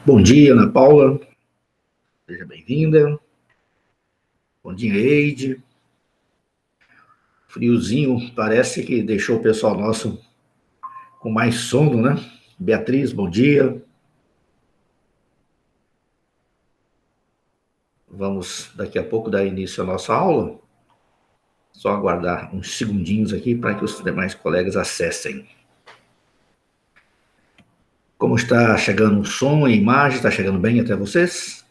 Bom dia, Ana Paula. Seja bem-vinda. Bom dia, Eide. Friozinho, parece que deixou o pessoal nosso com mais sono, né? Beatriz, bom dia. Vamos daqui a pouco dar início à nossa aula. Só aguardar uns segundinhos aqui para que os demais colegas acessem. Como está chegando o som e a imagem? Está chegando bem até vocês?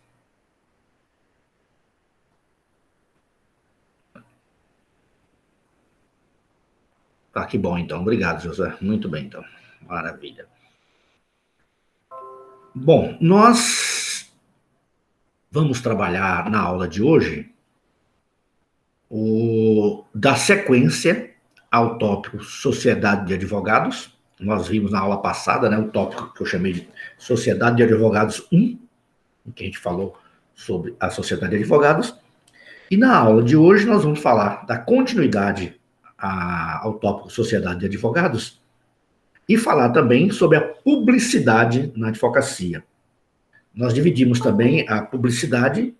Tá, que bom então. Obrigado, José. Muito bem então. Maravilha. Bom, nós vamos trabalhar na aula de hoje dar sequência ao tópico Sociedade de Advogados. Nós vimos na aula passada, né, o tópico que eu chamei de Sociedade de Advogados 1, em que a gente falou sobre a Sociedade de Advogados. E na aula de hoje nós vamos falar da continuidade ao tópico Sociedade de Advogados e falar também sobre a publicidade na advocacia. Nós dividimos também a publicidade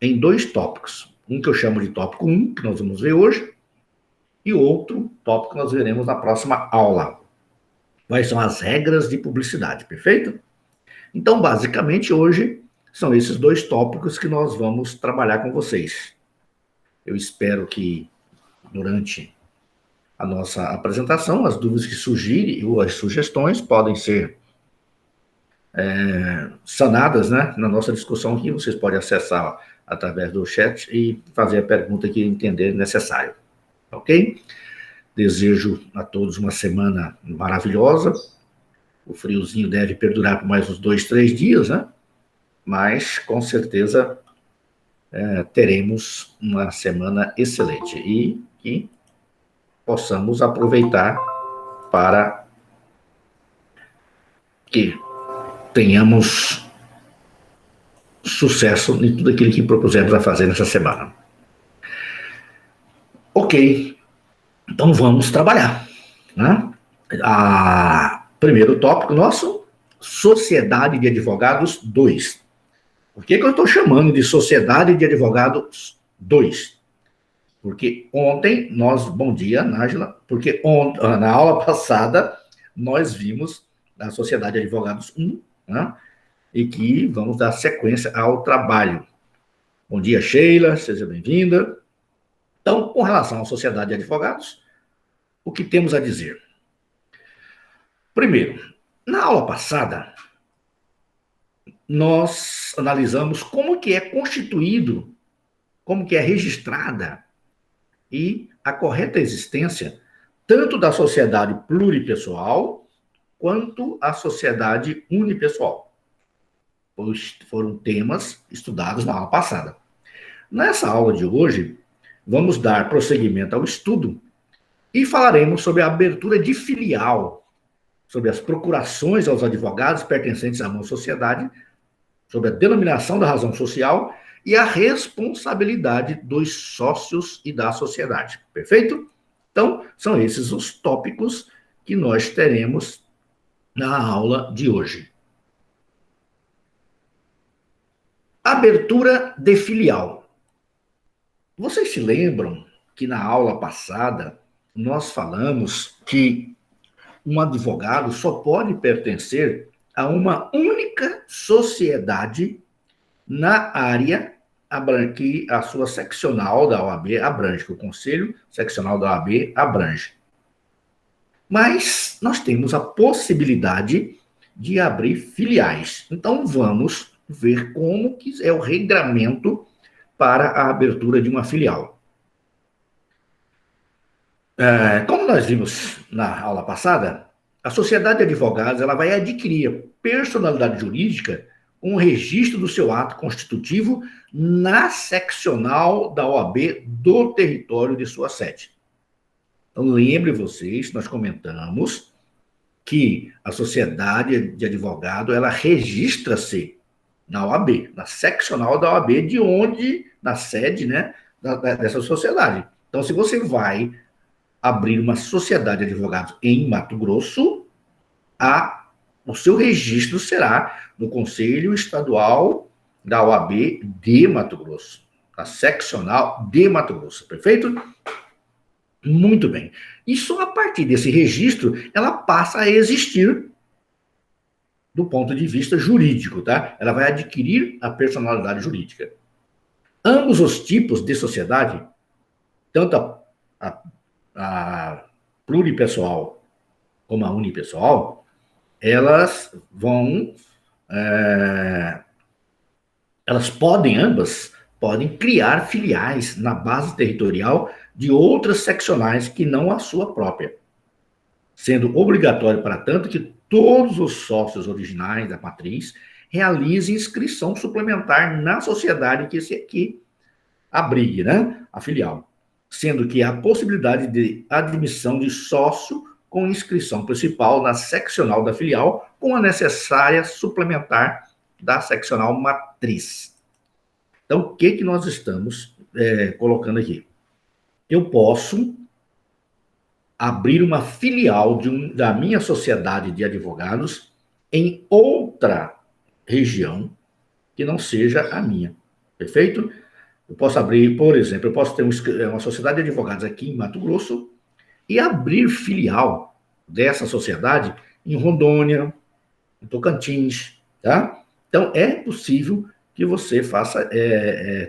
em dois tópicos. Um que eu chamo de tópico 1, que nós vamos ver hoje, e outro tópico que nós veremos na próxima aula. Quais são as regras de publicidade, perfeito? Então, basicamente, hoje são esses dois tópicos que nós vamos trabalhar com vocês. Eu espero que, durante a nossa apresentação, as dúvidas que surgirem ou as sugestões podem ser sanadas, né, na nossa discussão aqui. Vocês podem acessar através do chat e fazer a pergunta que entender necessário. Ok? Desejo a todos uma semana maravilhosa. O friozinho deve perdurar por mais uns 2, 3 dias, né? Mas, com certeza, teremos uma semana excelente e que possamos aproveitar para que tenhamos sucesso em tudo aquilo que propusemos a fazer nessa semana. Ok, então vamos trabalhar, né? Primeiro tópico nosso, Sociedade de Advogados 2. Por que eu estou chamando de Sociedade de Advogados 2? Porque ontem bom dia, Nájila, porque na aula passada nós vimos a Sociedade de Advogados 1, né? E que vamos dar sequência ao trabalho. Bom dia, Sheila, seja bem-vinda. Então, com relação à Sociedade de Advogados, o que temos a dizer? Primeiro, na aula passada, nós analisamos como que é constituído, como que é registrada e a correta existência tanto da sociedade pluripessoal quanto a sociedade unipessoal. Foram temas estudados na aula passada. Nessa aula de hoje, vamos dar prosseguimento ao estudo e falaremos sobre a abertura de filial, sobre as procurações aos advogados pertencentes a uma sociedade, sobre a denominação da razão social e a responsabilidade dos sócios e da sociedade. Perfeito? Então, são esses os tópicos que nós teremos na aula de hoje. Abertura de filial. Vocês se lembram que na aula passada nós falamos que um advogado só pode pertencer a uma única sociedade na área que a sua seccional da OAB abrange, que o Conselho Seccional da OAB abrange. Mas nós temos a possibilidade de abrir filiais. Então vamos ver como que é o regramento para a abertura de uma filial. Como nós vimos na aula passada, a sociedade de advogados ela vai adquirir personalidade jurídica com o registro do seu ato constitutivo na seccional da OAB do território de sua sede. Então, lembre vocês, nós comentamos que a sociedade de advogado ela registra-se na OAB, na seccional da OAB, na sede, né, dessa sociedade. Então, se você vai abrir uma sociedade de advogados em Mato Grosso, a o seu registro será no Conselho Estadual da OAB de Mato Grosso, a seccional de Mato Grosso, perfeito? Muito bem. E só a partir desse registro ela passa a existir do ponto de vista jurídico, tá? Ela vai adquirir a personalidade jurídica. Ambos os tipos de sociedade, tanto a pluripessoal como a unipessoal, elas vão, elas podem, ambas, podem criar filiais na base territorial de outras seccionais que não a sua própria, sendo obrigatório, para tanto, que todos os sócios originais da matriz realizem inscrição suplementar na sociedade que abrigue, né, a filial, sendo que há possibilidade de admissão de sócio com inscrição principal na seccional da filial, com a necessária suplementar da seccional matriz. Então, o que nós estamos colocando aqui? Eu posso abrir uma filial da minha sociedade de advogados em outra região que não seja a minha, perfeito? Eu posso abrir, por exemplo, eu posso ter uma sociedade de advogados aqui em Mato Grosso e abrir filial dessa sociedade em Rondônia, em Tocantins, tá? Então, é possível que você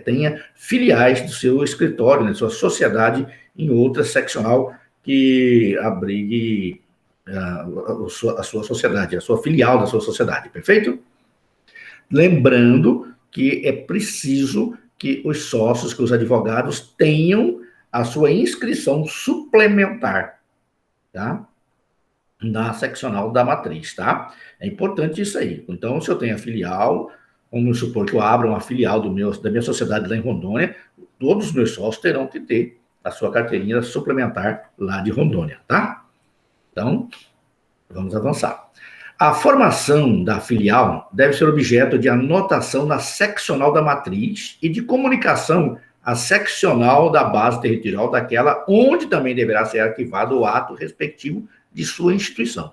tenha filiais do seu escritório, da sua sociedade, em outra seccional que abrigue a sua sociedade, a sua filial da sua sociedade, perfeito? Lembrando que é preciso que os sócios, que os advogados tenham a sua inscrição suplementar, tá? Na seccional da matriz, tá? É importante isso aí. Então, se eu tenho a filial, vamos supor que eu abra uma filial da minha sociedade lá em Rondônia, todos os meus sócios terão que ter a sua carteirinha suplementar lá de Rondônia, tá? Então, vamos avançar. A formação da filial deve ser objeto de anotação na seccional da matriz e de comunicação à seccional da base territorial daquela, onde também deverá ser arquivado o ato respectivo de sua instituição.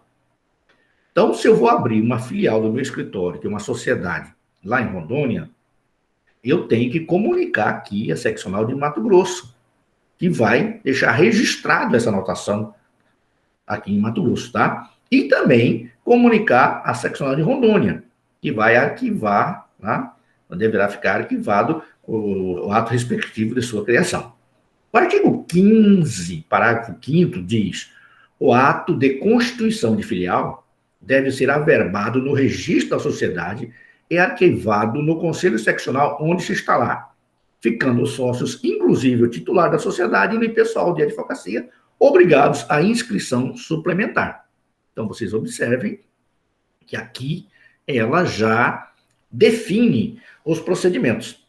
Então, se eu vou abrir uma filial do meu escritório, que é uma sociedade, lá em Rondônia, eu tenho que comunicar aqui a seccional de Mato Grosso, que vai deixar registrado essa anotação aqui em Mato Grosso, tá? E também comunicar a seccional de Rondônia, que vai arquivar, tá? Deverá ficar arquivado o ato respectivo de sua criação. O artigo 15, parágrafo 5º, diz: o ato de constituição de filial deve ser averbado no registro da sociedade e arquivado no conselho seccional onde se instalar, ficando os sócios, inclusive o titular da sociedade e o pessoal de advocacia, obrigados à inscrição suplementar. Então, vocês observem que aqui ela já define os procedimentos.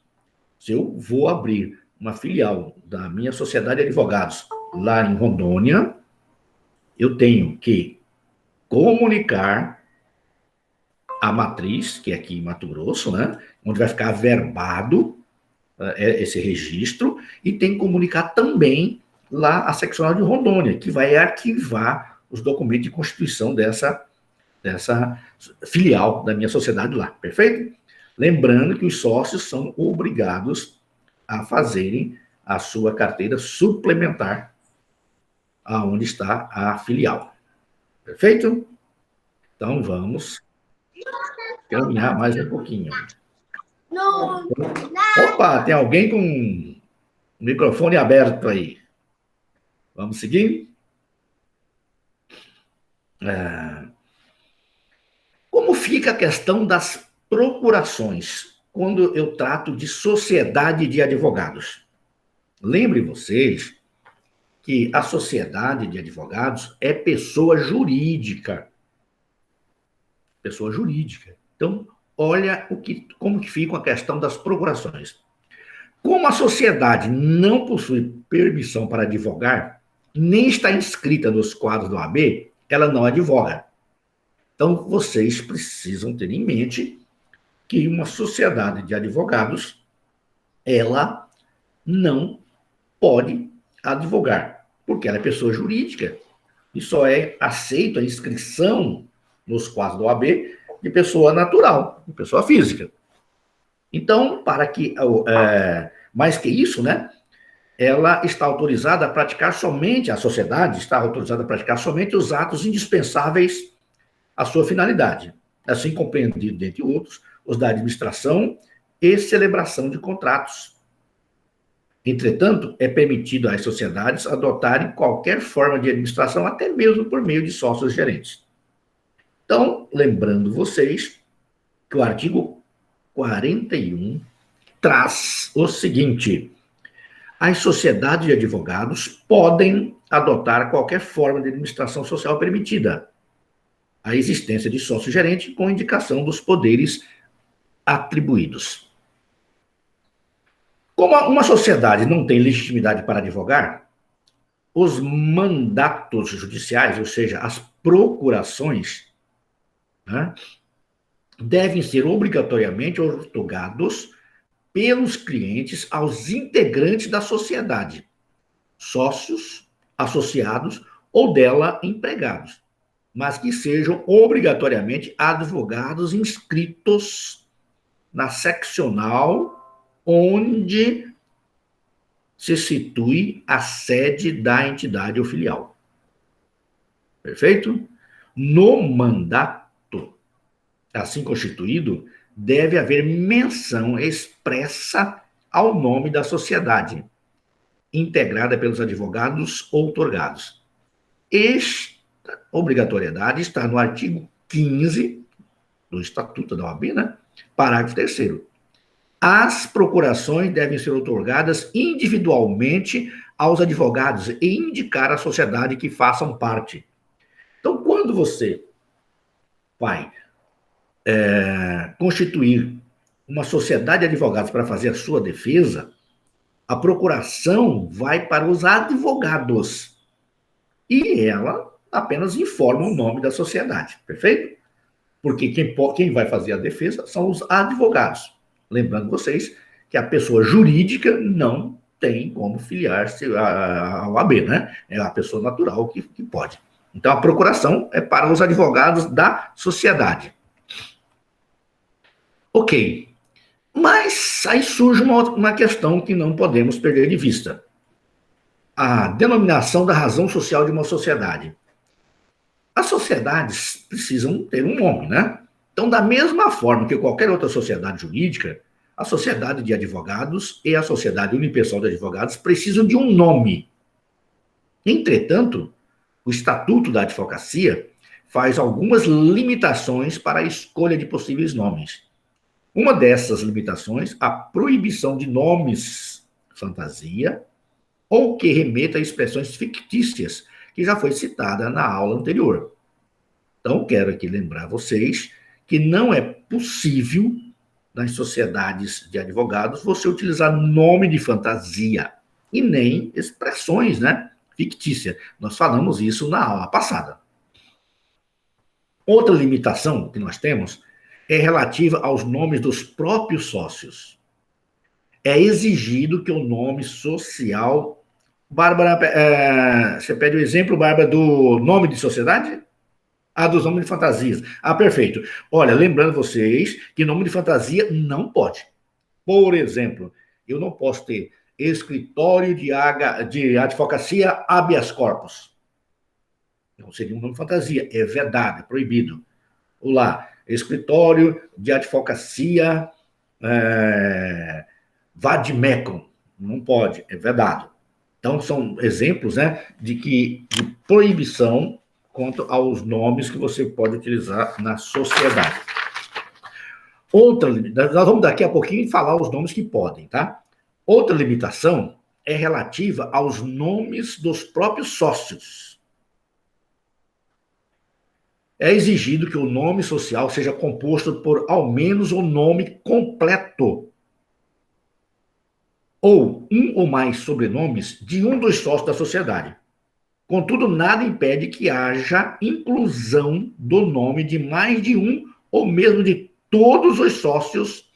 Se eu vou abrir uma filial da minha sociedade de advogados lá em Rondônia, eu tenho que comunicar a matriz, que é aqui em Mato Grosso, né, onde vai ficar averbado esse registro, e tem que comunicar também lá a seccional de Rondônia, que vai arquivar os documentos de constituição dessa filial da minha sociedade lá, perfeito? Lembrando que os sócios são obrigados a fazerem a sua carteira suplementar aonde está a filial, perfeito? Então, vamos caminhar mais um pouquinho. Opa, tem alguém com o microfone aberto aí. Vamos seguir? Como fica a questão das procurações quando eu trato de sociedade de advogados? Lembrem vocês que a sociedade de advogados é pessoa jurídica. Pessoa jurídica. Então, olha como que fica a questão das procurações. Como a sociedade não possui permissão para advogar, nem está inscrita nos quadros do OAB, ela não advoga. Então, vocês precisam ter em mente que uma sociedade de advogados, ela não pode advogar, porque ela é pessoa jurídica e só é aceita a inscrição nos quadros da OAB, de pessoa natural, de pessoa física. Então, para que, mais que isso, né, ela está autorizada a praticar somente, a sociedade está autorizada a praticar somente os atos indispensáveis à sua finalidade, assim compreendido, dentre outros, os da administração e celebração de contratos. Entretanto, é permitido às sociedades adotarem qualquer forma de administração, até mesmo por meio de sócios gerentes. Então, lembrando vocês que o artigo 41 traz o seguinte: as sociedades de advogados podem adotar qualquer forma de administração social permitida, a existência de sócio-gerente com indicação dos poderes atribuídos. Como uma sociedade não tem legitimidade para advogar, os mandatos judiciais, ou seja, as procurações, né, devem ser obrigatoriamente outorgados pelos clientes aos integrantes da sociedade, sócios, associados ou dela empregados, mas que sejam obrigatoriamente advogados inscritos na seccional onde se situe a sede da entidade ou filial. Perfeito? No mandato, assim constituído, deve haver menção expressa ao nome da sociedade, integrada pelos advogados outorgados. Esta obrigatoriedade está no artigo 15 do Estatuto da OAB, né? Parágrafo 3º. As procurações devem ser outorgadas individualmente aos advogados e indicar à sociedade que façam parte. Então, quando você vai constituir uma sociedade de advogados para fazer a sua defesa, a procuração vai para os advogados e ela apenas informa o nome da sociedade, perfeito? Porque quem vai fazer a defesa são os advogados. Lembrando vocês que a pessoa jurídica não tem como filiar-se ao AB, né? É a pessoa natural que pode. Então, a procuração é para os advogados da sociedade. Ok. Mas aí surge uma questão que não podemos perder de vista. A denominação da razão social de uma sociedade. As sociedades precisam ter um nome, né? Então, da mesma forma que qualquer outra sociedade jurídica, a sociedade de advogados e a sociedade unipessoal de advogados precisam de um nome. Entretanto, o Estatuto da Advocacia faz algumas limitações para a escolha de possíveis nomes. Uma dessas limitações, a proibição de nomes fantasia ou que remeta a expressões fictícias, que já foi citada na aula anterior. Então, quero aqui lembrar vocês que não é possível, nas sociedades de advogados, você utilizar nome de fantasia e nem expressões, né, fictícias. Nós falamos isso na aula passada. Outra limitação que nós temos é relativa aos nomes dos próprios sócios. É exigido que o nome social... Bárbara, você pede o exemplo, Bárbara, do nome de sociedade? Dos nomes de fantasias. Perfeito. Olha, lembrando vocês que nome de fantasia não pode. Por exemplo, eu não posso ter escritório de advocacia habeas corpus. Não seria um nome de fantasia. É vedado, é proibido. Ou lá, escritório de advocacia vademecum. Não pode, é vedado. Então, são exemplos, né, de proibição quanto aos nomes que você pode utilizar na sociedade. Nós vamos daqui a pouquinho falar os nomes que podem, tá? Outra limitação é relativa aos nomes dos próprios sócios. É exigido que o nome social seja composto por ao menos o nome completo ou um ou mais sobrenomes de um dos sócios da sociedade. Contudo, nada impede que haja inclusão do nome de mais de um ou mesmo de todos os sócios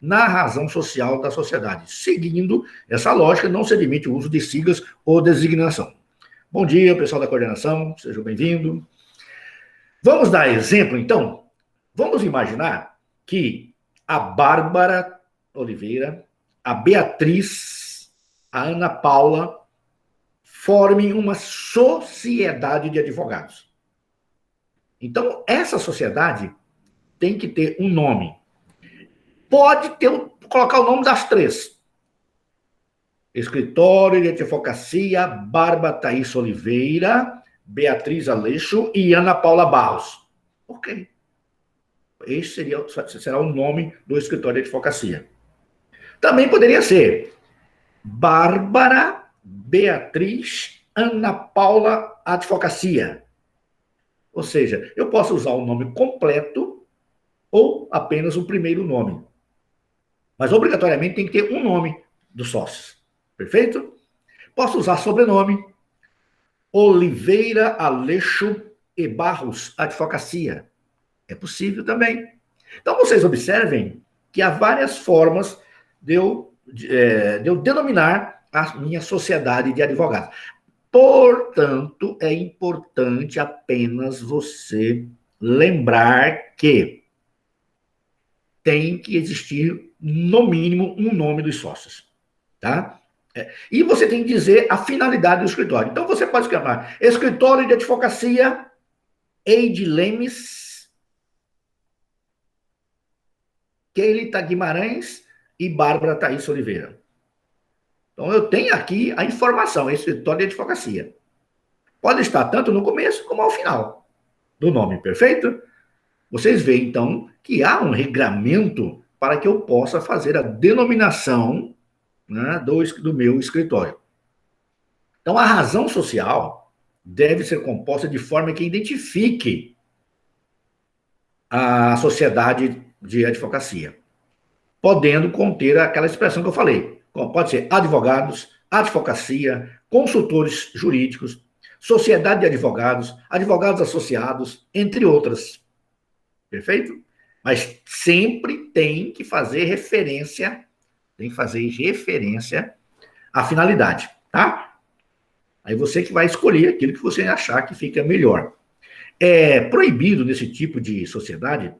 na razão social da sociedade. Seguindo essa lógica, não se admite o uso de siglas ou designação. Bom dia, pessoal da coordenação, sejam bem-vindos. Vamos dar exemplo, então? Vamos imaginar que a Bárbara Oliveira, a Beatriz, a Ana Paula formem uma sociedade de advogados. Então, essa sociedade tem que ter um nome. Pode colocar o nome das três. Escritório de Advocacia Bárbara Thaís Oliveira, Beatriz Aleixo e Ana Paula Barros. Ok. Esse será o nome do escritório de advocacia. Também poderia ser Bárbara Beatriz Ana Paula Advocacia. Ou seja, eu posso usar o nome completo ou apenas o primeiro nome. Mas obrigatoriamente tem que ter um nome dos sócios. Perfeito? Posso usar sobrenome. Oliveira, Aleixo e Barros Advocacia. É possível também. Então, vocês observem que há várias formas de eu denominar a minha sociedade de advogados. Portanto, é importante apenas você lembrar que tem que existir, no mínimo, um nome dos sócios. Tá? E você tem que dizer a finalidade do escritório. Então, você pode chamar Escritório de Advocacia Eide Lemes, Keilita Guimarães e Bárbara Thaís Oliveira. Então, eu tenho aqui a informação, Escritório de Advocacia. Pode estar tanto no começo como ao final do nome, perfeito? Vocês veem, então, que há um regramento para que eu possa fazer a denominação, né, do meu escritório. Então, a razão social deve ser composta de forma que identifique a sociedade de advocacia, podendo conter aquela expressão que eu falei. Pode ser advogados, advocacia, consultores jurídicos, sociedade de advogados, advogados associados, entre outras. Perfeito? Mas sempre tem que fazer referência à finalidade, tá? Aí você que vai escolher aquilo que você achar que fica melhor. É proibido nesse tipo de sociedade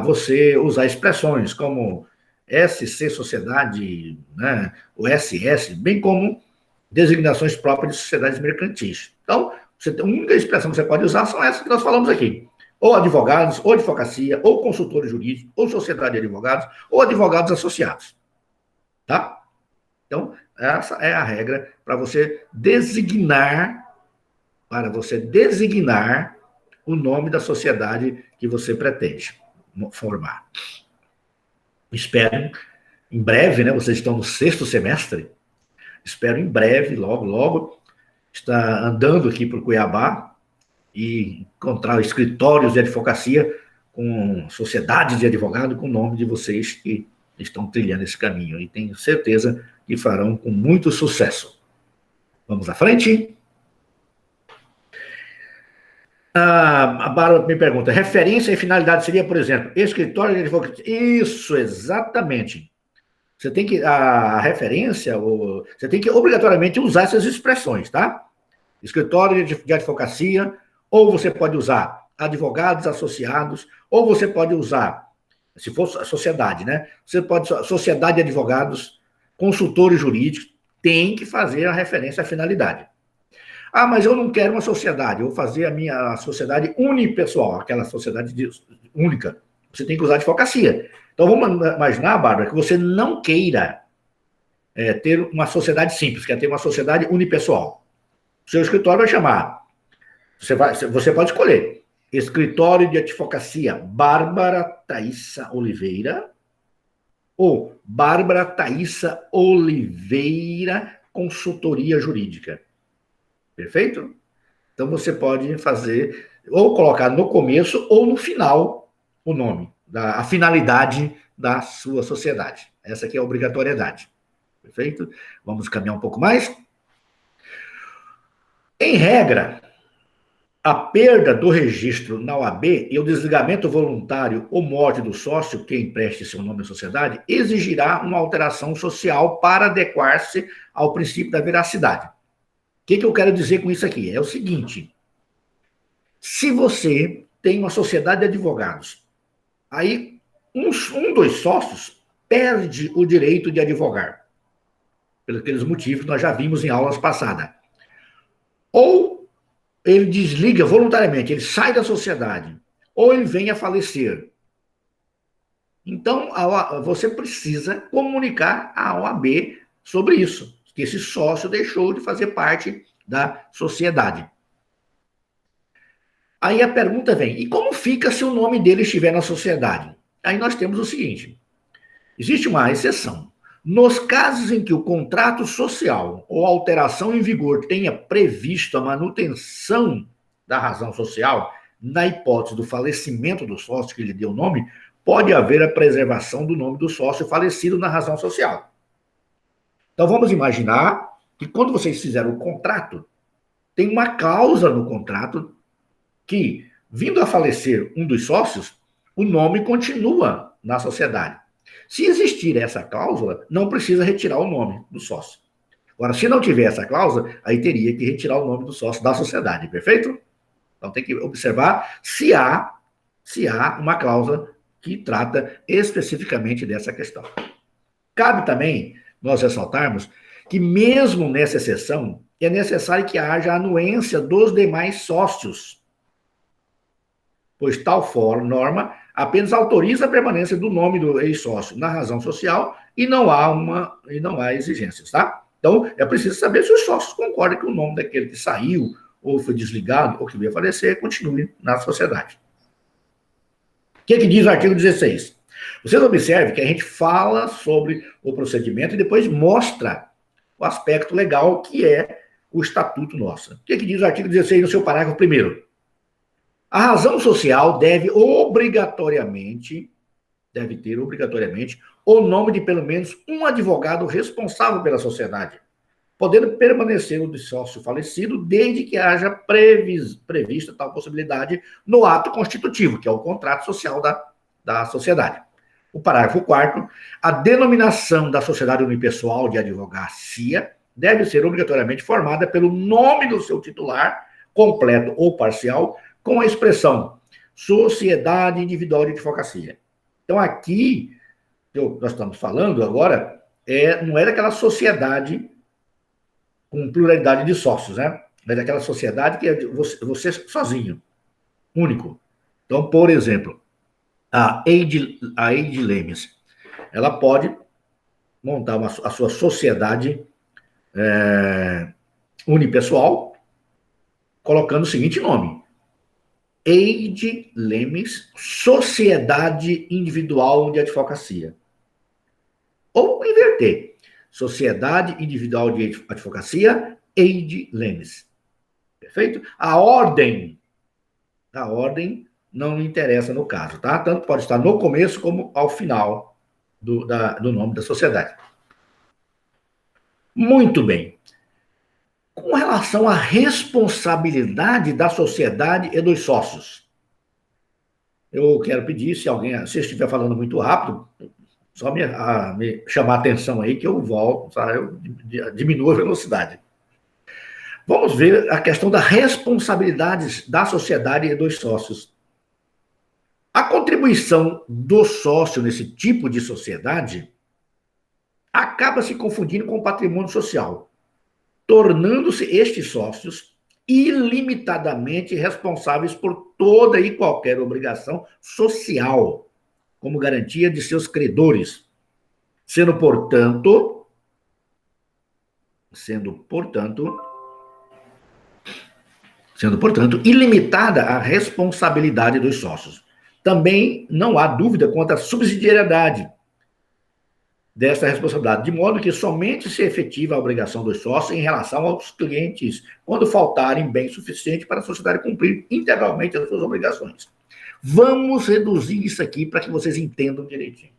você usar expressões como SC Sociedade, né, o SS, bem como designações próprias de sociedades mercantis. Então, a única expressão que você pode usar são essas que nós falamos aqui. Ou advogados, ou advocacia, ou consultores jurídicos, ou sociedade de advogados, ou advogados associados. Tá? Então, essa é a regra para você designar o nome da sociedade que você pretende formar. Espero, em breve, né? Vocês estão no 6º semestre, espero em breve, logo, estar andando aqui por Cuiabá e encontrar escritórios de advocacia com sociedades de advogado com o nome de vocês que estão trilhando esse caminho. E tenho certeza que farão com muito sucesso. Vamos à frente? A Bárbara me pergunta, referência e finalidade seria, por exemplo, escritório de advocacia? Isso, exatamente. Você tem que, a referência, você tem que obrigatoriamente usar essas expressões, tá? Escritório de advocacia, ou você pode usar advogados associados, ou você pode usar, se for a sociedade, né? Você pode, sociedade de advogados, consultores jurídicos, tem que fazer a referência à finalidade. Ah, mas eu não quero uma sociedade, eu vou fazer a minha sociedade unipessoal, aquela sociedade única. Você tem que usar advocacia. Então, vamos imaginar, Bárbara, que você não queira ter uma sociedade simples, quer ter uma sociedade unipessoal. O seu escritório vai chamar, você pode escolher, Escritório de Advocacia Bárbara Thaísa Oliveira ou Bárbara Thaísa Oliveira Consultoria Jurídica. Perfeito? Então, você pode fazer, ou colocar no começo ou no final o nome, a finalidade da sua sociedade. Essa aqui é a obrigatoriedade. Perfeito? Vamos caminhar um pouco mais. Em regra, a perda do registro na OAB e o desligamento voluntário ou morte do sócio que empreste seu nome à sociedade exigirá uma alteração social para adequar-se ao princípio da veracidade. O que eu quero dizer com isso aqui? É o seguinte, Se você tem uma sociedade de advogados, aí um dos sócios perde o direito de advogar, pelos aqueles motivos que nós já vimos em aulas passadas. Ou ele desliga voluntariamente, ele sai da sociedade, ou ele vem a falecer. Então, você precisa comunicar à OAB sobre isso, que esse sócio deixou de fazer parte da sociedade. Aí a pergunta vem, e como fica se o nome dele estiver na sociedade? Aí nós temos o seguinte, existe uma exceção. Nos casos em que o contrato social ou alteração em vigor tenha previsto a manutenção da razão social, na hipótese do falecimento do sócio que lhe deu o nome, pode haver a preservação do nome do sócio falecido na razão social. Então vamos imaginar que quando vocês fizeram o contrato, tem uma cláusula no contrato que, vindo a falecer um dos sócios, o nome continua na sociedade. Se existir essa cláusula, não precisa retirar o nome do sócio. Agora, se não tiver essa cláusula, aí teria que retirar o nome do sócio da sociedade, perfeito? Então tem que observar se há uma cláusula que trata especificamente dessa questão. Cabe também nós ressaltarmos que, mesmo nessa exceção, é necessário que haja anuência dos demais sócios, pois tal norma apenas autoriza a permanência do nome do ex-sócio na razão social e não há exigências, tá? Então, é preciso saber se os sócios concordam que o nome daquele que saiu, ou foi desligado, ou que veio a falecer, continue na sociedade. O que diz o artigo 16? Vocês observem que a gente fala sobre o procedimento e depois mostra o aspecto legal que é o estatuto nosso. O que diz o artigo 16 no seu parágrafo 1º? A razão social deve ter obrigatoriamente o nome de pelo menos um advogado responsável pela sociedade, podendo permanecer o de sócio falecido desde que haja prevista tal possibilidade no ato constitutivo, que é o contrato social da sociedade. O parágrafo 4º, a denominação da sociedade unipessoal de advocacia deve ser obrigatoriamente formada pelo nome do seu titular, completo ou parcial, com a expressão Sociedade Individual de Advocacia. Então, aqui, nós estamos falando agora, não é daquela sociedade com pluralidade de sócios, né? Mas daquela sociedade que é você sozinho, único. Então, por exemplo, a Eide Lemes, ela pode montar a sua sociedade unipessoal, colocando o seguinte nome: Eide Lemes, Sociedade Individual de Advocacia. Ou inverter, Sociedade Individual de Advocacia, Eide Lemes. Perfeito? A ordem não interessa no caso, tá? Tanto pode estar no começo como ao final do nome da sociedade. Muito bem. Com relação à responsabilidade da sociedade e dos sócios, eu quero pedir, se eu estiver falando muito rápido, só me chamar a atenção aí que eu volto, tá? Eu diminuo a velocidade. Vamos ver a questão da responsabilidade da sociedade e dos sócios. A contribuição do sócio nesse tipo de sociedade acaba se confundindo com o patrimônio social, tornando-se estes sócios ilimitadamente responsáveis por toda e qualquer obrigação social, como garantia de seus credores, sendo, portanto, ilimitada a responsabilidade dos sócios. Também não há dúvida quanto à subsidiariedade desta responsabilidade, de modo que somente se efetiva a obrigação dos sócios em relação aos clientes, quando faltarem bem suficiente para a sociedade cumprir integralmente as suas obrigações. Vamos reduzir isso aqui para que vocês entendam direitinho.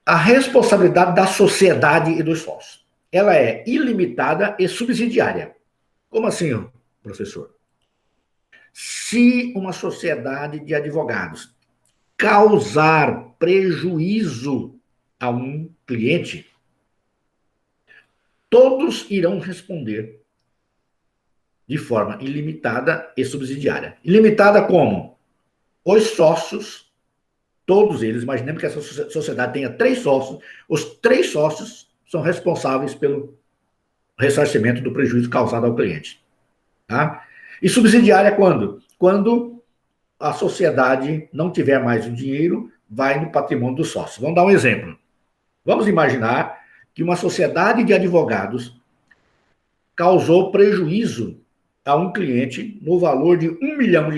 A responsabilidade da sociedade e dos sócios, ela é ilimitada e subsidiária. Como assim, professor? Se uma sociedade de advogados causar prejuízo a um cliente, todos irão responder de forma ilimitada e subsidiária. Ilimitada como? Os sócios, todos eles, imaginemos que essa sociedade tenha 3 sócios, os 3 sócios são responsáveis pelo ressarcimento do prejuízo causado ao cliente. Tá? E subsidiária quando? Quando a sociedade não tiver mais o dinheiro, vai no patrimônio do sócio. Vamos dar um exemplo. Vamos imaginar que uma sociedade de advogados causou prejuízo a um cliente no valor de R$ 1 milhão.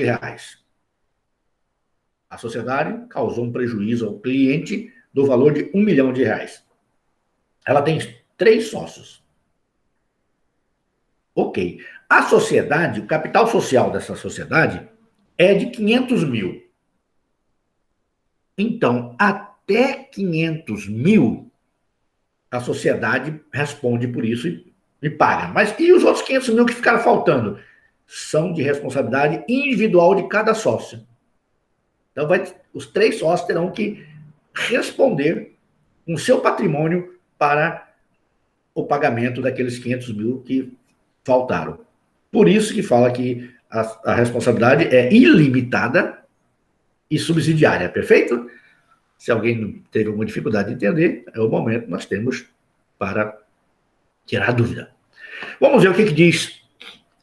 A sociedade causou um prejuízo ao cliente do valor de R$ 1 milhão. Ela tem 3 sócios. Ok. A sociedade, o capital social dessa sociedade é de 500 mil. Então, até 500 mil, a sociedade responde por isso e paga. Mas e os outros 500 mil que ficaram faltando? São de responsabilidade individual de cada sócio. Então, os 3 sócios terão que responder com seu patrimônio para o pagamento daqueles 500 mil que faltaram. Por isso que fala que a responsabilidade é ilimitada e subsidiária, perfeito? Se alguém teve alguma dificuldade de entender, é o momento que nós temos para tirar a dúvida. Vamos ver o que diz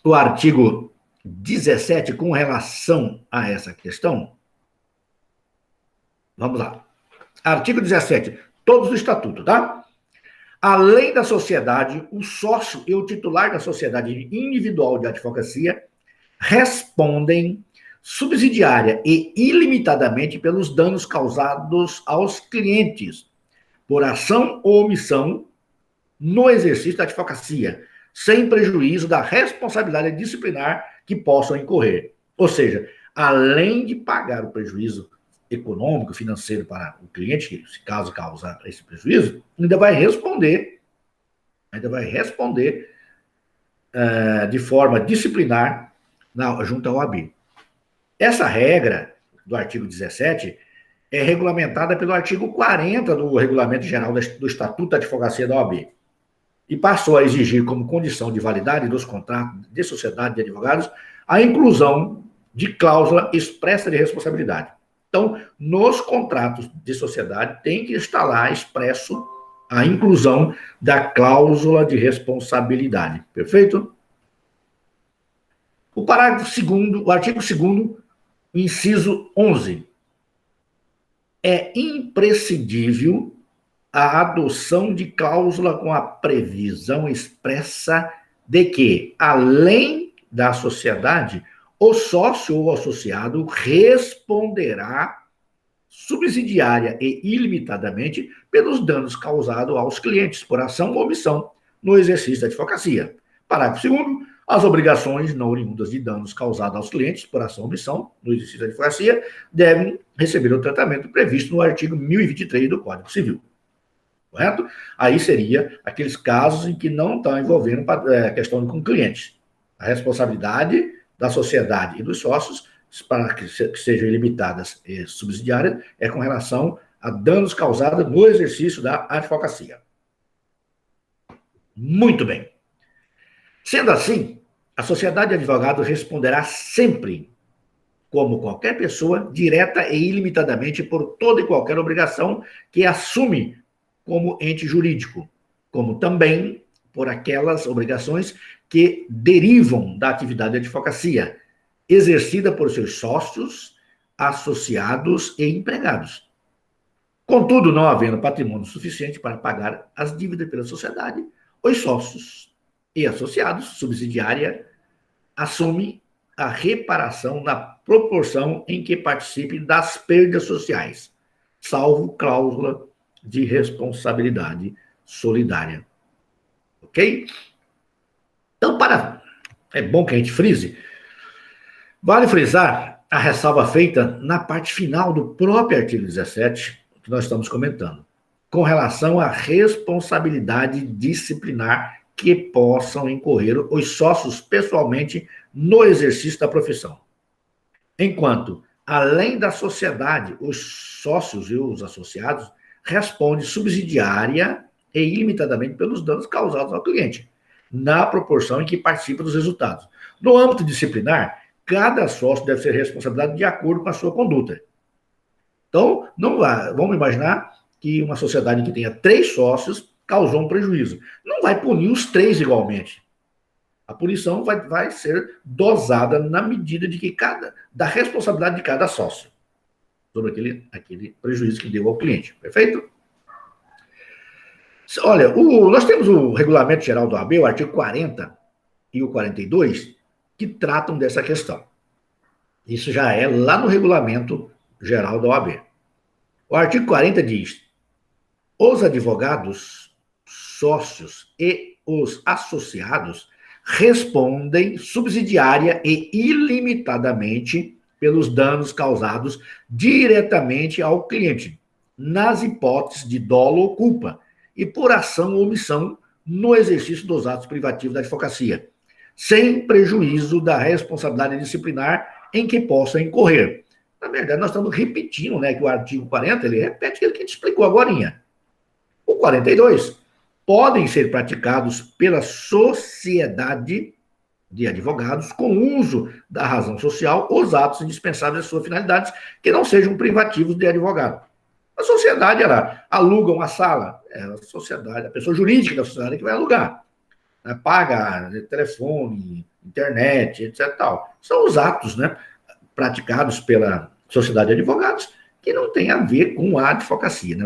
o artigo 17 com relação a essa questão. Vamos lá. Artigo 17. Todos do estatuto, tá? Além da sociedade, o sócio e o titular da sociedade individual de advocacia respondem subsidiária e ilimitadamente pelos danos causados aos clientes por ação ou omissão no exercício da advocacia, sem prejuízo da responsabilidade disciplinar que possam incorrer. Ou seja, além de pagar o prejuízo econômico, financeiro para o cliente, se caso causar esse prejuízo, ainda vai responder de forma disciplinar junto à OAB. Essa regra do artigo 17 é regulamentada pelo artigo 40 do Regulamento Geral do Estatuto da Advocacia da OAB e passou a exigir como condição de validade dos contratos de sociedade de advogados a inclusão de cláusula expressa de responsabilidade. Então, nos contratos de sociedade tem que estar lá expresso a inclusão da cláusula de responsabilidade. Perfeito? O parágrafo 2º, o artigo 2º, inciso 11. É imprescindível a adoção de cláusula com a previsão expressa de que, além da sociedade, o sócio ou associado responderá subsidiária e ilimitadamente pelos danos causados aos clientes por ação ou omissão no exercício da advocacia. Parágrafo 2º. As obrigações não oriundas de danos causados aos clientes por ação ou omissão no exercício da advocacia devem receber o tratamento previsto no artigo 1023 do Código Civil. Correto? Aí seria aqueles casos em que não estão envolvendo questão com clientes. A responsabilidade da sociedade e dos sócios, para que sejam ilimitadas e subsidiárias, é com relação a danos causados no exercício da advocacia. Muito bem. Sendo assim, a sociedade de advogados responderá sempre, como qualquer pessoa, direta e ilimitadamente por toda e qualquer obrigação que assume como ente jurídico, como também por aquelas obrigações que derivam da atividade de advocacia, exercida por seus sócios, associados e empregados. Contudo, não havendo patrimônio suficiente para pagar as dívidas pela sociedade, os sócios e associados, subsidiária, assumem a reparação na proporção em que participem das perdas sociais, salvo cláusula de responsabilidade solidária. Ok? Então, é bom que a gente frise. Vale frisar a ressalva feita na parte final do próprio artigo 17, que nós estamos comentando, com relação à responsabilidade disciplinar que possam incorrer os sócios pessoalmente no exercício da profissão. Enquanto, além da sociedade, os sócios e os associados respondem subsidiária e ilimitadamente pelos danos causados ao cliente, na proporção em que participa dos resultados. No âmbito disciplinar, cada sócio deve ser responsabilizado de acordo com a sua conduta. Então, não vamos imaginar que uma sociedade que tenha 3 sócios causou um prejuízo. Não vai punir os 3 igualmente. A punição vai ser dosada na medida de que da responsabilidade de cada sócio sobre aquele prejuízo que deu ao cliente. Perfeito? Olha, nós temos o Regulamento Geral do AB, o artigo 40 e o 42, que tratam dessa questão. Isso já é lá no Regulamento Geral da OAB. O artigo 40 diz: os advogados, sócios e os associados respondem subsidiária e ilimitadamente pelos danos causados diretamente ao cliente, nas hipóteses de dolo ou culpa, e por ação ou omissão no exercício dos atos privativos da advocacia, sem prejuízo da responsabilidade disciplinar em que possa incorrer. Na verdade, nós estamos repetindo, né, que o artigo 40, ele repete aquilo que a gente explicou agora. O 42, podem ser praticados pela sociedade de advogados com uso da razão social os atos indispensáveis às suas finalidades que não sejam privativos de advogado. A sociedade, ela aluga uma sala, a sociedade, a pessoa jurídica da sociedade que vai alugar, né, paga telefone, internet, etc. Tal. São os atos, né, praticados pela sociedade de advogados que não tem a ver com a advocacia, né,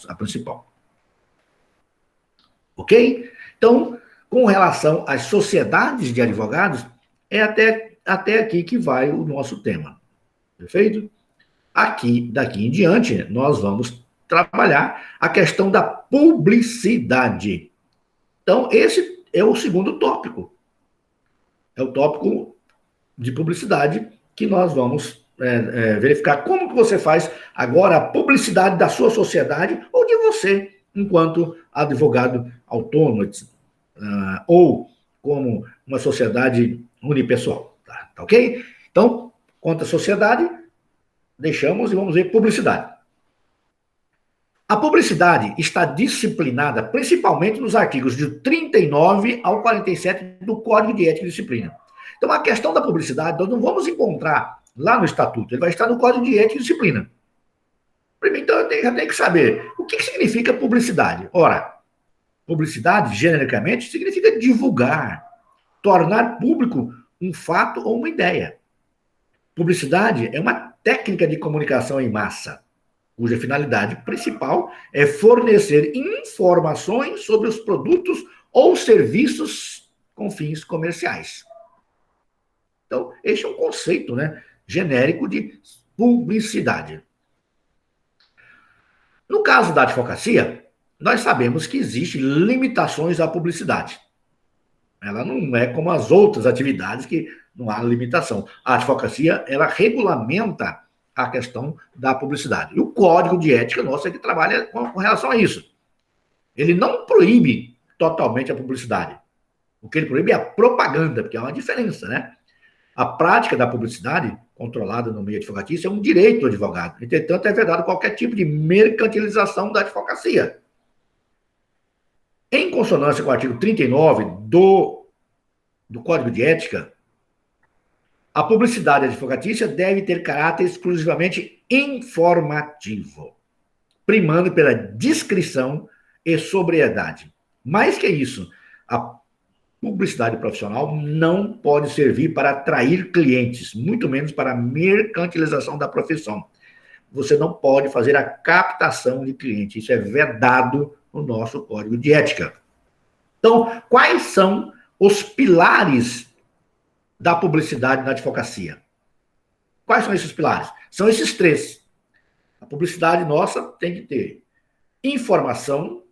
a principal. Ok? Então, com relação às sociedades de advogados, é até aqui que vai o nosso tema. Perfeito? Daqui em diante, nós vamos trabalhar a questão da publicidade. Então, esse é o segundo tópico. É o tópico de publicidade que nós vamos verificar como que você faz agora a publicidade da sua sociedade ou de você, enquanto advogado autônomo, ou como uma sociedade unipessoal. Tá ok? Então, quanto à sociedade, deixamos e vamos ver publicidade. A publicidade está disciplinada principalmente nos artigos de 39 ao 47 do Código de Ética e Disciplina. Então, a questão da publicidade, nós não vamos encontrar lá no Estatuto, ele vai estar no Código de Ética e Disciplina. Primeiro, então, eu tenho que saber o que significa publicidade. Ora, publicidade, genericamente, significa divulgar, tornar público um fato ou uma ideia. Publicidade é uma técnica de comunicação em massa, cuja finalidade principal é fornecer informações sobre os produtos ou serviços com fins comerciais. Então, este é um conceito, né, genérico de publicidade. No caso da advocacia, nós sabemos que existem limitações à publicidade. Ela não é como as outras atividades que não há limitação. A advocacia, ela regulamenta a questão da publicidade. E o Código de Ética nosso é que trabalha com relação a isso. Ele não proíbe totalmente a publicidade. O que ele proíbe é a propaganda, porque há uma diferença, né? A prática da publicidade, controlada no meio advocatício, é um direito do advogado. Entretanto, é vedado qualquer tipo de mercantilização da advocacia. Em consonância com o artigo 39 do Código de Ética, a publicidade advocatícia deve ter caráter exclusivamente informativo, primando pela discrição e sobriedade. Mais que isso, a publicidade profissional não pode servir para atrair clientes, muito menos para a mercantilização da profissão. Você não pode fazer a captação de clientes, isso é vedado no nosso Código de Ética. Então, quais são os pilares da publicidade na advocacia? Quais são esses pilares? São esses 3. A publicidade nossa tem que ter informação,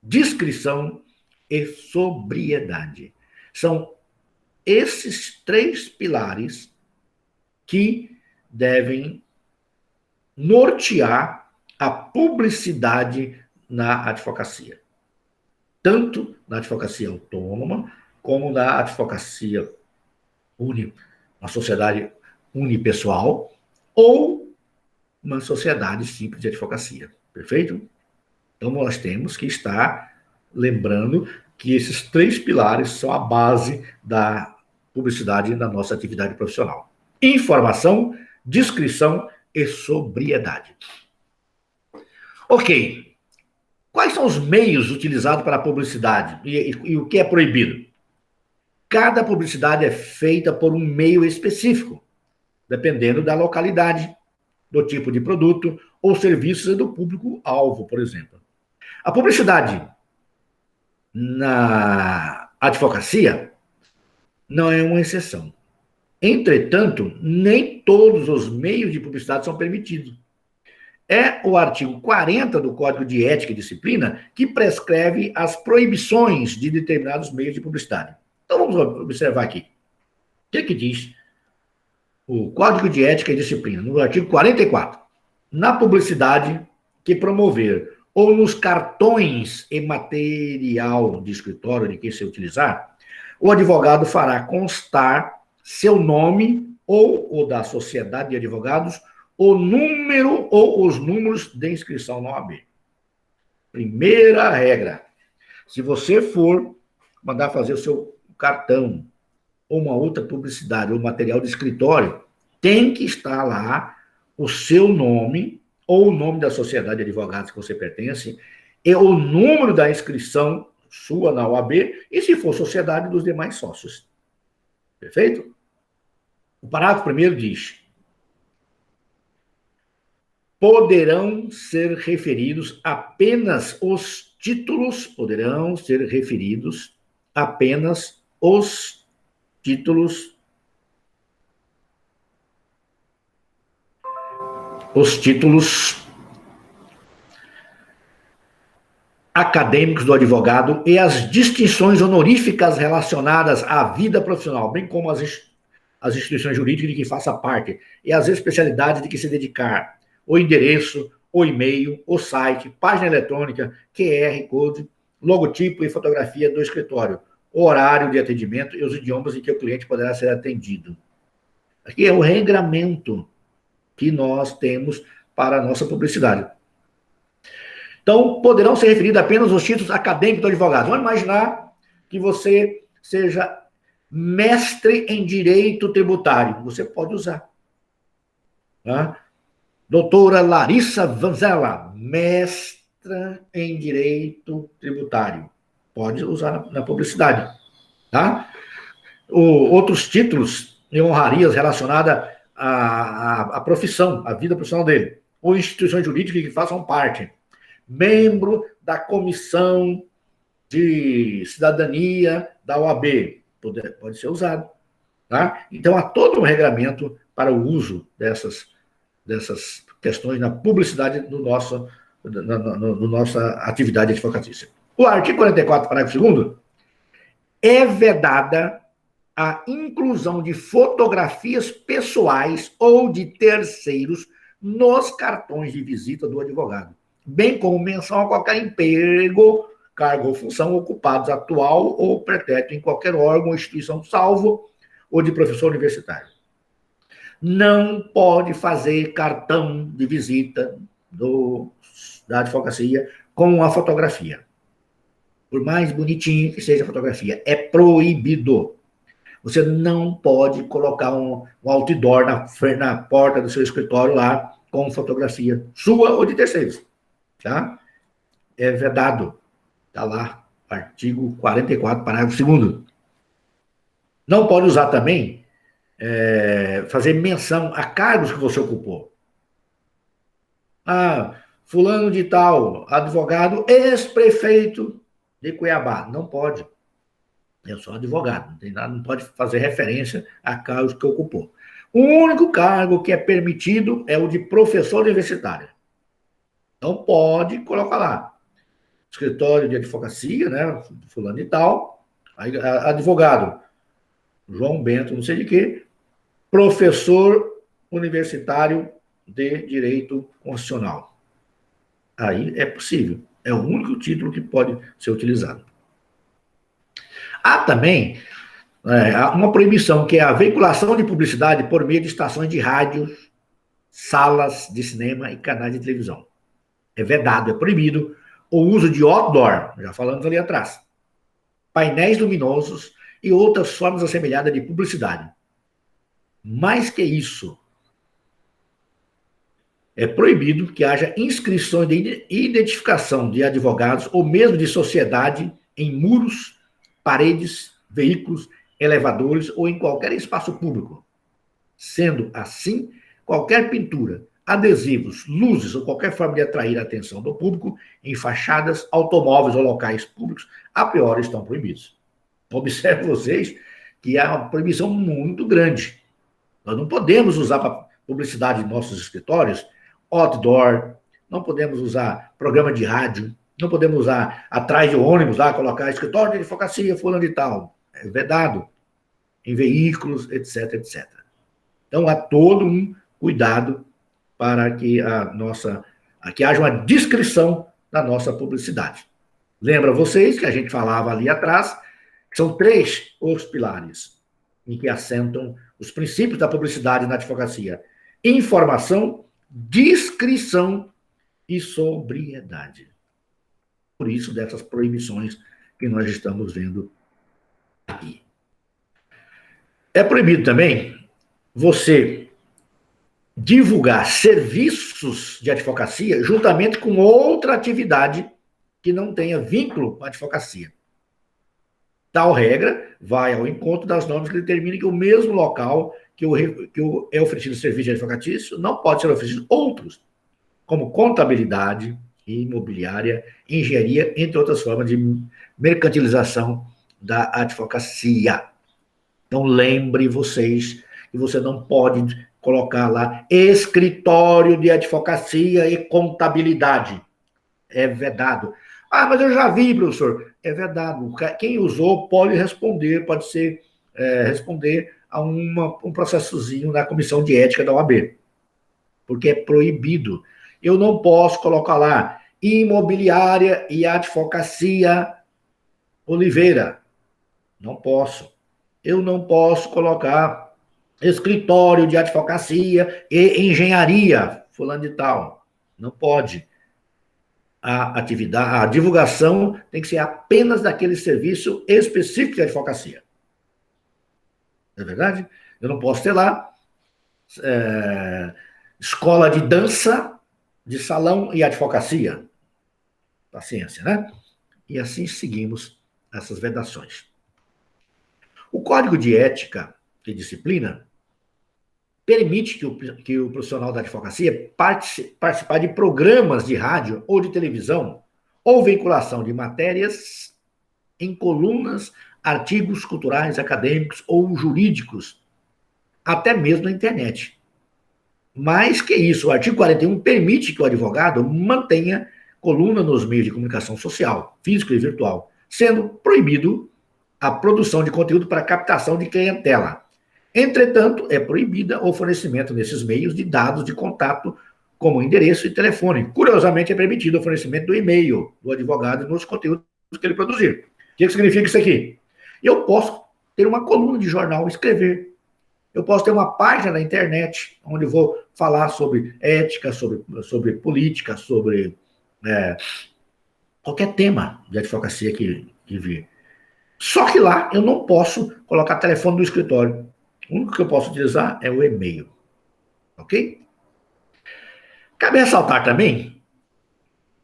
discrição e sobriedade. São esses 3 pilares que devem nortear a publicidade na advocacia. Tanto na advocacia autônoma, como na advocacia uma sociedade unipessoal, ou uma sociedade simples de advocacia. Perfeito? Então, nós temos que estar lembrando que esses 3 pilares são a base da publicidade na nossa atividade profissional: informação, discrição e sobriedade. Ok. Quais são os meios utilizados para a publicidade e o que é proibido? Cada publicidade é feita por um meio específico, dependendo da localidade, do tipo de produto ou serviços e do público-alvo, por exemplo. A publicidade na advocacia não é uma exceção. Entretanto, nem todos os meios de publicidade são permitidos. É o artigo 40 do Código de Ética e Disciplina que prescreve as proibições de determinados meios de publicidade. Então vamos observar aqui. O que diz o Código de Ética e Disciplina, no artigo 44? Na publicidade que promover ou nos cartões e material de escritório de que se utilizar, o advogado fará constar seu nome ou o da sociedade de advogados, o número ou os números de inscrição na OAB. Primeira regra: se você for mandar fazer o seu cartão ou uma outra publicidade ou material de escritório, tem que estar lá o seu nome ou o nome da sociedade de advogados que você pertence e o número da inscrição sua na OAB e, se for sociedade, dos demais sócios. Perfeito? O parágrafo 1º diz: poderão ser referidos apenas os títulos, poderão ser referidos apenas os títulos acadêmicos do advogado e as distinções honoríficas relacionadas à vida profissional, bem como as instituições jurídicas de que faça parte e as especialidades de que se dedicar, o endereço, o e-mail, o site, página eletrônica, QR Code, logotipo e fotografia do escritório, o horário de atendimento e os idiomas em que o cliente poderá ser atendido. Aqui é o regramento que nós temos para a nossa publicidade. Então, poderão ser referidos apenas os títulos acadêmicos do advogado. Vamos imaginar que você seja mestre em direito tributário. Você pode usar. Tá? Doutora Larissa Vanzella, mestra em direito tributário. Pode usar na publicidade. Tá? Outros títulos e honrarias relacionadas à profissão, à vida profissional dele. Ou instituições jurídicas que façam parte. Membro da Comissão de Cidadania da OAB. Pode ser usado. Tá? Então, há todo um regramento para o uso dessas questões na publicidade do nossa atividade advocatícia. O artigo 44, parágrafo 2º, é vedada a inclusão de fotografias pessoais ou de terceiros nos cartões de visita do advogado, bem como menção a qualquer emprego, cargo ou função ocupados atual ou pretérito em qualquer órgão ou instituição, salvo ou de professor universitário. Não pode fazer cartão de visita da advocacia com uma fotografia. Por mais bonitinho que seja a fotografia, é proibido. Você não pode colocar um outdoor na porta do seu escritório lá com fotografia sua ou de terceiros. Tá? É vedado. Está lá, artigo 44, parágrafo 2º. Não pode usar também fazer menção a cargos que você ocupou. Fulano de tal, advogado, ex-prefeito de Cuiabá. Não pode. É só advogado, não pode fazer referência a cargos que ocupou. O único cargo que é permitido é o de professor universitário. Então pode colocar lá. Escritório de advocacia, né? Fulano de tal, advogado, João Bento, não sei de quê, professor universitário de Direito Constitucional. Aí é possível. É o único título que pode ser utilizado. Há também uma proibição, que é a veiculação de publicidade por meio de estações de rádio, salas de cinema e canais de televisão. É vedado, é proibido o uso de outdoor, já falamos ali atrás. painéis luminosos e outras formas assemelhadas de publicidade. Mais que isso, é proibido que haja inscrições de identificação de advogados ou mesmo de sociedade em muros, paredes, veículos, elevadores ou em qualquer espaço público. Sendo assim, qualquer pintura, adesivos, luzes ou qualquer forma de atrair a atenção do público em fachadas, automóveis ou locais públicos, a priori estão proibidos. Observe vocês que há uma proibição muito grande. Nós não podemos usar para publicidade em nossos escritórios outdoor, não podemos usar programa de rádio, não podemos usar atrás de ônibus lá, colocar escritório de advocacia, fulano de tal. É vedado. Em veículos, etc, etc. Então, há todo um cuidado para que que haja uma descrição da nossa publicidade. Lembra vocês que a gente falava ali atrás, que são 3 os pilares em que assentam os princípios da publicidade na advocacia: informação, discrição e sobriedade. Por isso, dessas proibições que nós estamos vendo aqui. É proibido também você divulgar serviços de advocacia juntamente com outra atividade que não tenha vínculo com a advocacia. Tal regra vai ao encontro das normas que determinam que o mesmo local que é oferecido serviço de advocatício não pode ser oferecido outros, como contabilidade, imobiliária, engenharia, entre outras formas de mercantilização da advocacia. Então, lembre vocês que você não pode colocar lá escritório de advocacia e contabilidade. É vedado. Ah, mas eu já vi, professor. É vedado. Quem usou pode responder, responder a um processozinho na comissão de ética da OAB. Porque é proibido. Eu não posso colocar lá imobiliária e advocacia Oliveira. Não posso. Eu não posso colocar escritório de advocacia e engenharia, fulano de tal. Não pode. A divulgação tem que ser apenas daquele serviço específico de advocacia. Não é verdade? Eu não posso ter lá escola de dança, de salão e advocacia. Paciência, né? E assim seguimos essas vedações. O Código de Ética e Disciplina permite que o profissional da advocacia participar de programas de rádio ou de televisão ou vinculação de matérias em colunas, artigos culturais, acadêmicos ou jurídicos, até mesmo na internet. Mais que isso, o artigo 41 permite que o advogado mantenha coluna nos meios de comunicação social, físico e virtual, sendo proibido a produção de conteúdo para captação de clientela. Entretanto, é proibida o fornecimento nesses meios de dados de contato, como endereço e telefone. Curiosamente, é permitido o fornecimento do e-mail do advogado nos conteúdos que ele produzir. O que significa isso aqui? Eu posso ter uma coluna de jornal, escrever. Eu posso ter uma página na internet, onde eu vou falar sobre ética, sobre política, sobre qualquer tema de advocacia que vir. Só que lá eu não posso colocar telefone do escritório. O único que eu posso utilizar é o e-mail. Ok? Cabe ressaltar também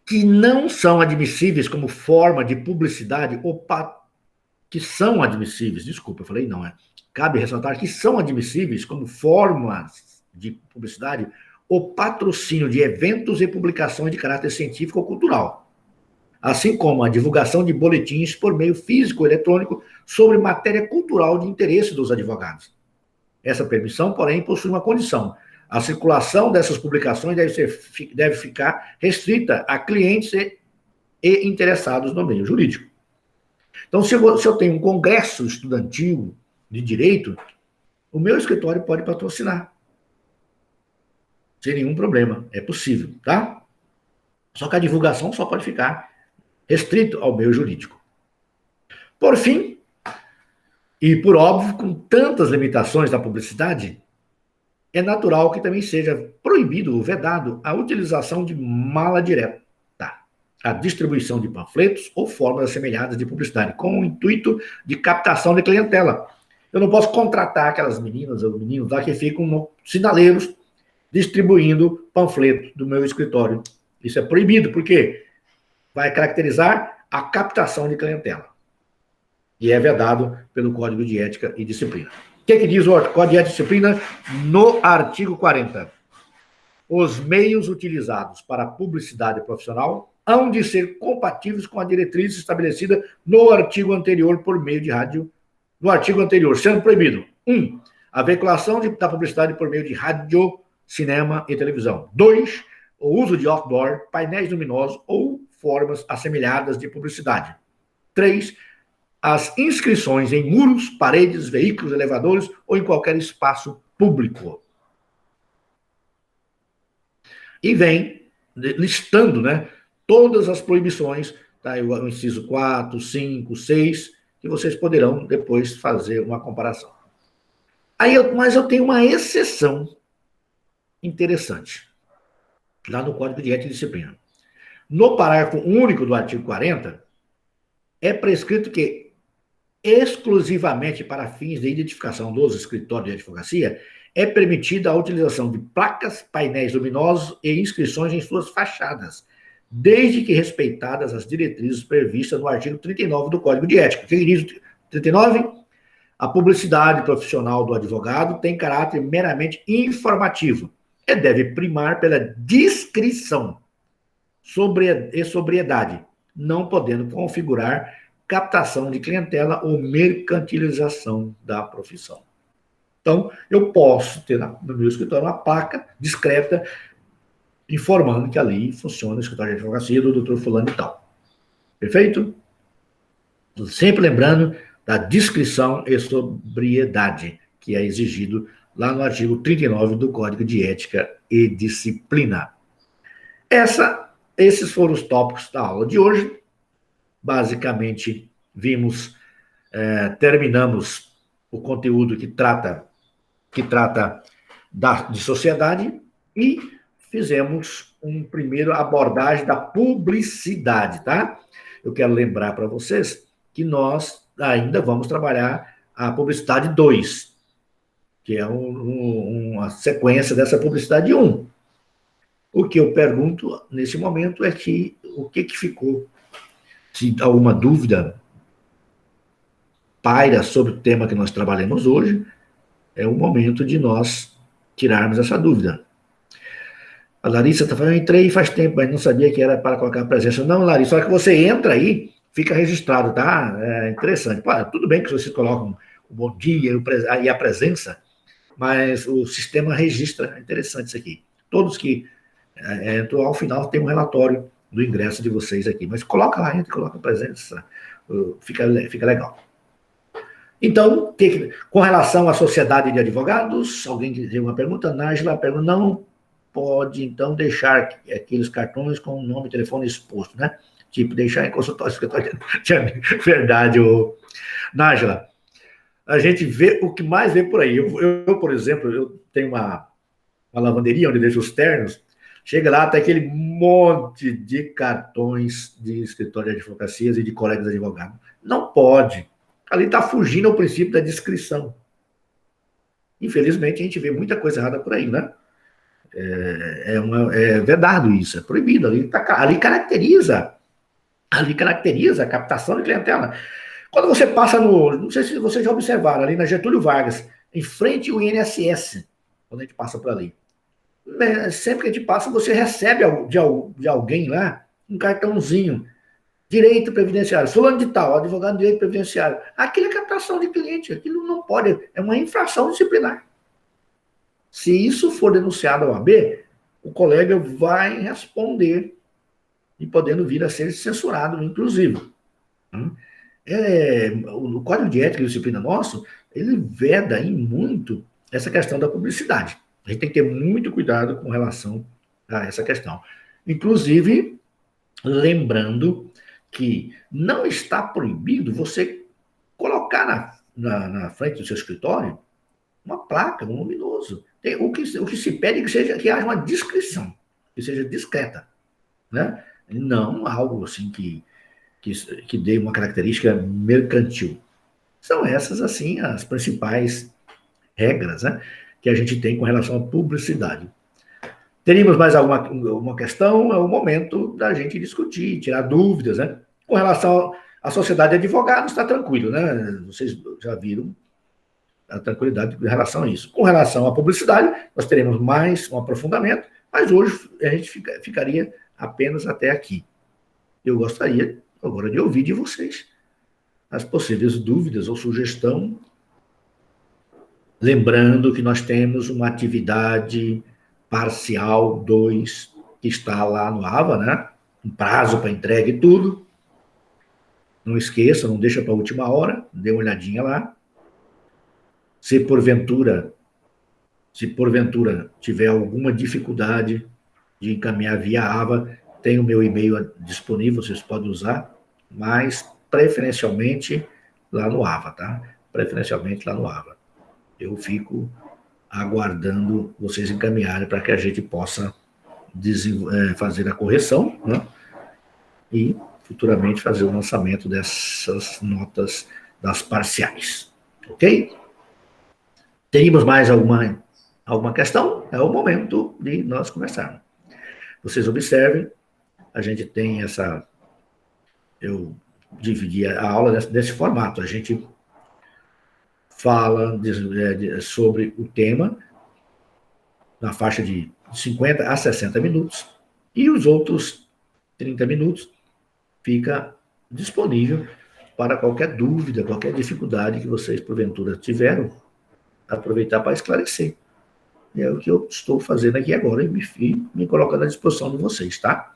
que não são admissíveis como forma de publicidade que são admissíveis, desculpa, eu falei não, cabe ressaltar que são admissíveis como formas de publicidade o patrocínio de eventos e publicações de caráter científico ou cultural, assim como a divulgação de boletins por meio físico ou eletrônico sobre matéria cultural de interesse dos advogados. Essa permissão, porém, possui uma condição. A circulação dessas publicações deve ficar restrita a clientes e interessados no meio jurídico. Então, se eu tenho um congresso estudantil de direito, o meu escritório pode patrocinar. Sem nenhum problema. É possível, tá? Só que a divulgação só pode ficar restrito ao meio jurídico. Por fim, e por óbvio, com tantas limitações da publicidade, é natural que também seja proibido ou vedado a utilização de mala direta. a distribuição de panfletos ou formas assemelhadas de publicidade, com o intuito de captação de clientela. Eu não posso contratar aquelas meninas ou meninos lá que ficam sinaleiros distribuindo panfletos do meu escritório. Isso é proibido, porque vai caracterizar a captação de clientela. E é vedado pelo Código de Ética e Disciplina. O que diz o Código de Ética e Disciplina no artigo 40? Os meios utilizados para a publicidade profissional hão de ser compatíveis com a diretriz estabelecida no artigo anterior por meio de rádio, no artigo anterior, sendo proibido: 1. A veiculação da publicidade por meio de rádio, cinema e televisão. 2. O uso de outdoor, painéis luminosos ou formas assemelhadas de publicidade. 3. As inscrições em muros, paredes, veículos, elevadores ou em qualquer espaço público. E vem listando, né, todas as proibições, tá, o inciso 4, 5, 6, que vocês poderão depois fazer uma comparação. Mas eu tenho uma exceção interessante, lá no Código de Ética e Disciplina. No parágrafo único do artigo 40, é prescrito que, exclusivamente para fins de identificação dos escritórios de advocacia, é permitida a utilização de placas, painéis luminosos e inscrições em suas fachadas, desde que respeitadas as diretrizes previstas no artigo 39 do Código de Ética. O que diz o 39? A publicidade profissional do advogado tem caráter meramente informativo e deve primar pela discrição e sobriedade, não podendo configurar captação de clientela ou mercantilização da profissão. Então, eu posso ter no meu escritório uma placa discreta informando que ali funciona o escritório de advocacia do doutor fulano e tal. Perfeito? Sempre lembrando da discrição e sobriedade, que é exigido lá no artigo 39 do Código de Ética e Disciplina. Esses foram os tópicos da aula de hoje. Basicamente, terminamos o conteúdo que trata de sociedade e fizemos uma primeira abordagem da publicidade, tá? Eu quero lembrar para vocês que nós ainda vamos trabalhar a publicidade 2, que é uma sequência dessa publicidade 1. O que eu pergunto nesse momento é o que ficou. Se alguma dúvida paira sobre o tema que nós trabalhamos hoje, é o momento de nós tirarmos essa dúvida. A Larissa está falando, eu entrei faz tempo, mas não sabia que era para colocar a presença. Não, Larissa, só que você entra aí, fica registrado, tá? É interessante. Pô, tudo bem que vocês colocam o bom dia e a presença, mas o sistema registra. É interessante isso aqui. Todos que entram ao final tem um relatório do ingresso de vocês aqui. Mas coloca lá, entra, coloca a presença. Fica legal. Então, com relação à sociedade de advogados, alguém tem uma pergunta? Nájila pergunta, não pode, então, deixar aqueles cartões com o nome e telefone exposto, né? Tipo, deixar em consultório, escritório. Verdade, Nájila. A gente vê o que mais vê por aí. Eu por exemplo, eu tenho uma lavanderia onde deixo os ternos, chega lá, tá aquele monte de cartões de escritório de advocacias e de colegas advogados. Não pode. Ali está fugindo ao princípio da discrição. Infelizmente, a gente vê muita coisa errada por aí, né? É vedado isso, é proibido. Ali caracteriza a captação de clientela. Quando você passa não sei se vocês já observaram, ali na Getúlio Vargas, em frente ao INSS, quando a gente passa por ali. Sempre que a gente passa, você recebe de alguém lá um cartãozinho. Direito previdenciário, fulano de tal, advogado de direito previdenciário. Aquilo é captação de cliente, aquilo não pode, é uma infração disciplinar. Se isso for denunciado ao AB, o colega vai responder e podendo vir a ser censurado, inclusive. O Código de Ética e Disciplina nosso, ele veda em muito essa questão da publicidade. A gente tem que ter muito cuidado com relação a essa questão. Inclusive, lembrando que não está proibido você colocar na frente do seu escritório uma placa, um luminoso. O que se pede é que haja uma descrição, que seja discreta, né? não algo assim que dê uma característica mercantil. São essas, assim, as principais regras, né, que a gente tem com relação à publicidade. Teríamos mais alguma questão? É o momento da gente discutir, tirar dúvidas, né? Com relação à sociedade de advogados, está tranquilo, né? Vocês já viram a tranquilidade em relação a isso. Com relação à publicidade, nós teremos mais um aprofundamento, mas hoje a gente ficaria apenas até aqui. Eu gostaria agora de ouvir de vocês as possíveis dúvidas ou sugestão, lembrando que nós temos uma atividade parcial 2 que está lá no AVA, né? Um prazo para entrega e tudo. Não esqueça, não deixa para a última hora, dê uma olhadinha lá. Se porventura tiver alguma dificuldade de encaminhar via AVA, tem o meu e-mail disponível, vocês podem usar, mas preferencialmente lá no AVA, tá? Preferencialmente lá no AVA. Eu fico aguardando vocês encaminharem para que a gente possa fazer a correção, né? E futuramente fazer o lançamento dessas notas das parciais. Ok? Teríamos mais alguma questão? É o momento de nós conversarmos. Vocês observem, a gente tem essa... Eu dividi a aula desse formato. A gente fala sobre o tema na faixa de 50 a 60 minutos e os outros 30 minutos fica disponível para qualquer dúvida, qualquer dificuldade que vocês, porventura, tiveram, aproveitar para esclarecer. É o que eu estou fazendo aqui agora e me colocando à disposição de vocês, tá?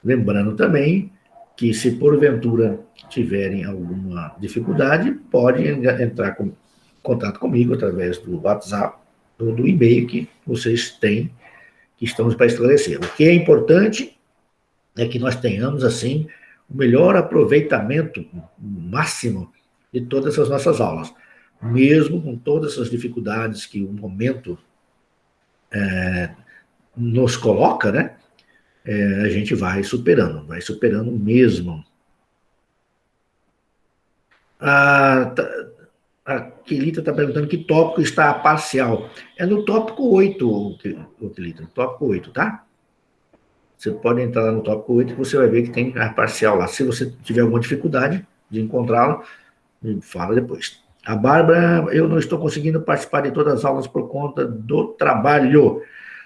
Lembrando também que, se porventura tiverem alguma dificuldade, podem entrar em contato comigo através do WhatsApp ou do e-mail que vocês têm, que estamos para esclarecer. O que é importante é que nós tenhamos, assim, o melhor aproveitamento máximo de todas as nossas aulas, mesmo com todas as dificuldades que o momento nos coloca, né? A gente vai superando mesmo. A Quelita está perguntando que tópico está parcial. É no tópico 8, Quelita, no tópico 8, tá? Você pode entrar lá no tópico 8 e você vai ver que tem a parcial lá. Se você tiver alguma dificuldade de encontrá-la, me fala depois. A Bárbara, eu não estou conseguindo participar de todas as aulas por conta do trabalho.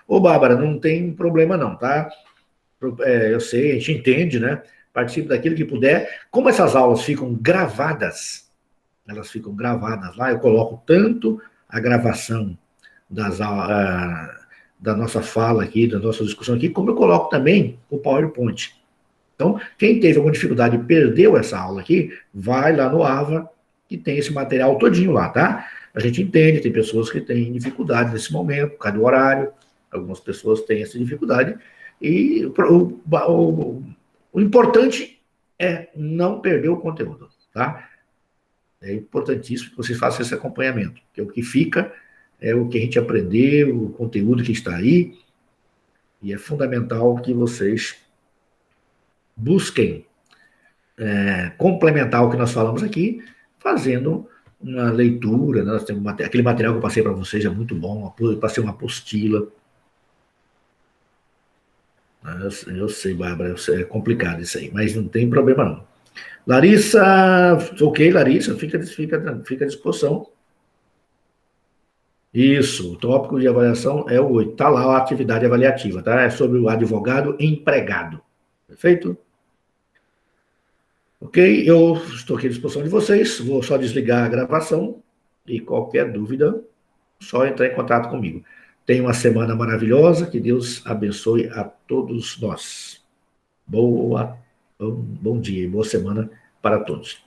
Ô, Bárbara, não tem problema não, tá? Eu sei, a gente entende, né? Participe daquilo que puder. Como essas aulas ficam gravadas, elas ficam gravadas lá, eu coloco tanto a gravação da nossa fala aqui, da nossa discussão aqui, como eu coloco também o PowerPoint. Então, quem teve alguma dificuldade e perdeu essa aula aqui, vai lá no AVA, que tem esse material todinho lá, tá? A gente entende, tem pessoas que têm dificuldade nesse momento, por causa do horário, algumas pessoas têm essa dificuldade, e o importante é não perder o conteúdo, tá? É importantíssimo que vocês façam esse acompanhamento, porque o que fica é o que a gente aprendeu, o conteúdo que está aí, e é fundamental que vocês busquem complementar o que nós falamos aqui, fazendo uma leitura, né? Nós temos aquele material que eu passei para vocês é muito bom, eu passei uma apostila. Eu sei, Bárbara, é complicado isso aí, mas não tem problema não. Larissa, ok, Larissa, fica à disposição. Isso, o tópico de avaliação é o 8. Está lá a atividade avaliativa, tá? É sobre o advogado empregado. Perfeito? Ok, eu estou aqui à disposição de vocês. Vou só desligar a gravação e qualquer dúvida, só entrar em contato comigo. Tenha uma semana maravilhosa, que Deus abençoe a todos nós. Bom dia e boa semana para todos.